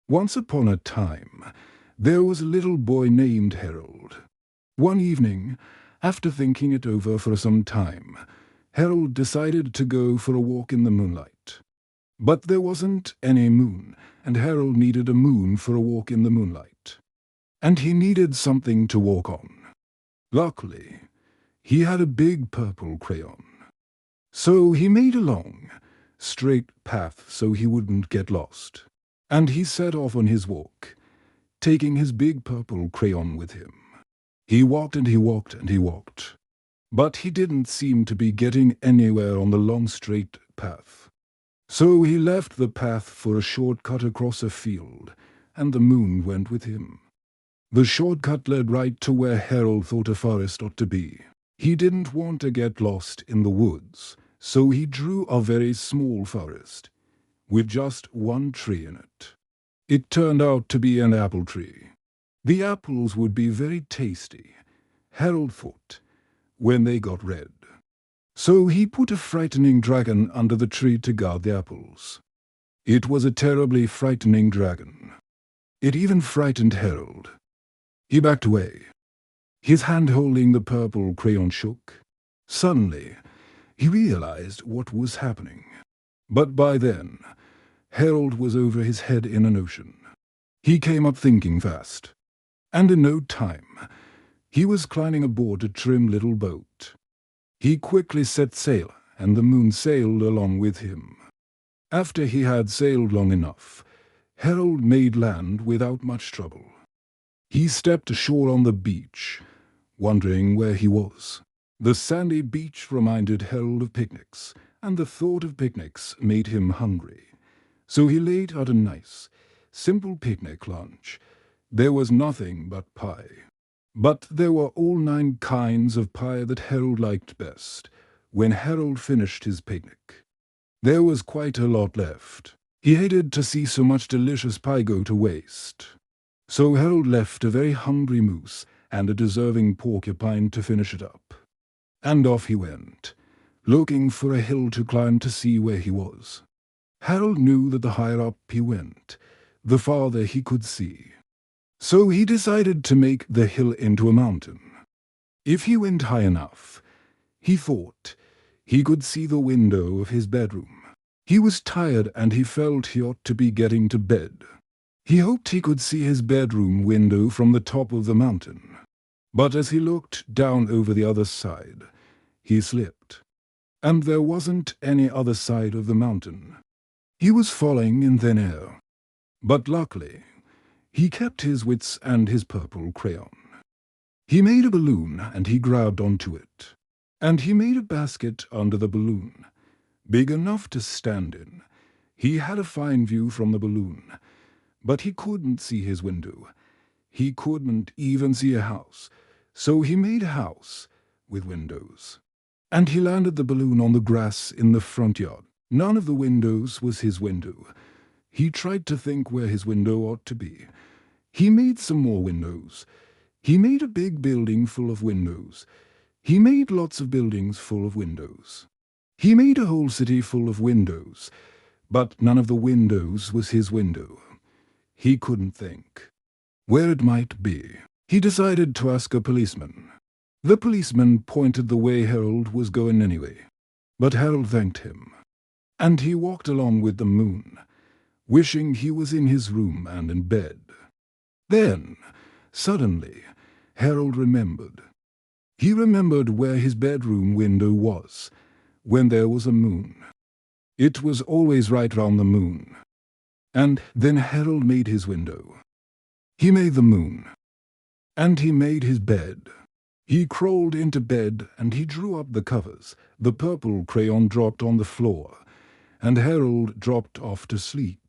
Once upon a time, there was a little boy named Harold. One evening, after thinking it over for some time, Harold decided to go for a walk in the moonlight. But there wasn't any moon, and Harold needed a moon for a walk in the moonlight. And he needed something to walk on. Luckily, he had a big purple crayon. So he made a long, straight path so he wouldn't get lost. And he set off on his walk, taking his big purple crayon with him. He walked and he walked and he walked. But he didn't seem to be getting anywhere on the long straight path. So he left the path for a shortcut across a field, and the moon went with him. The shortcut led right to where Harold thought a forest ought to be. He didn't want to get lost in the woods, so he drew a very small forest, with just one tree in it. It turned out to be an apple tree. The apples would be very tasty, Harold thought, when they got red. So he put a frightening dragon under the tree to guard the apples. It was a terribly frightening dragon. It even frightened Harold. He backed away. His hand holding the purple crayon shook. Suddenly, he realized what was happening. But by then, Harold was over his head in an ocean. He came up thinking fast. And in no time, he was climbing aboard a trim little boat. He quickly set sail, and the moon sailed along with him. After he had sailed long enough, Harold made land without much trouble. He stepped ashore on the beach, wondering where he was. The sandy beach reminded Harold of picnics, and the thought of picnics made him hungry. So he laid out a nice, simple picnic lunch. There was nothing but pie. But there were all 9 kinds of pie that Harold liked best, when Harold finished his picnic. There was quite a lot left. He hated to see so much delicious pie go to waste. So Harold left a very hungry moose and a deserving porcupine to finish it up. And off he went, looking for a hill to climb to see where he was. Harold knew that the higher up he went, the farther he could see. So he decided to make the hill into a mountain. If he went high enough, he thought, he could see the window of his bedroom. He was tired and he felt he ought to be getting to bed. He hoped he could see his bedroom window from the top of the mountain. But as he looked down over the other side, he slipped. And there wasn't any other side of the mountain. He was falling in thin air. But luckily, he kept his wits and his purple crayon. He made a balloon and he grabbed onto it. And he made a basket under the balloon, big enough to stand in. He had a fine view from the balloon, but he couldn't see his window. He couldn't even see a house, so he made a house with windows. And he landed the balloon on the grass in the front yard. None of the windows was his window. He tried to think where his window ought to be. He made some more windows. He made a big building full of windows. He made lots of buildings full of windows. He made a whole city full of windows, but none of the windows was his window. He couldn't think where it might be. He decided to ask a policeman. The policeman pointed the way Harold was going anyway, but Harold thanked him. And he walked along with the moon, wishing he was in his room and in bed. Then, suddenly, Harold remembered. He remembered where his bedroom window was, when there was a moon. It was always right round the moon. And then Harold made his window. He made the moon. And he made his bed. He crawled into bed and he drew up the covers. The purple crayon dropped on the floor, and Harold dropped off to sleep.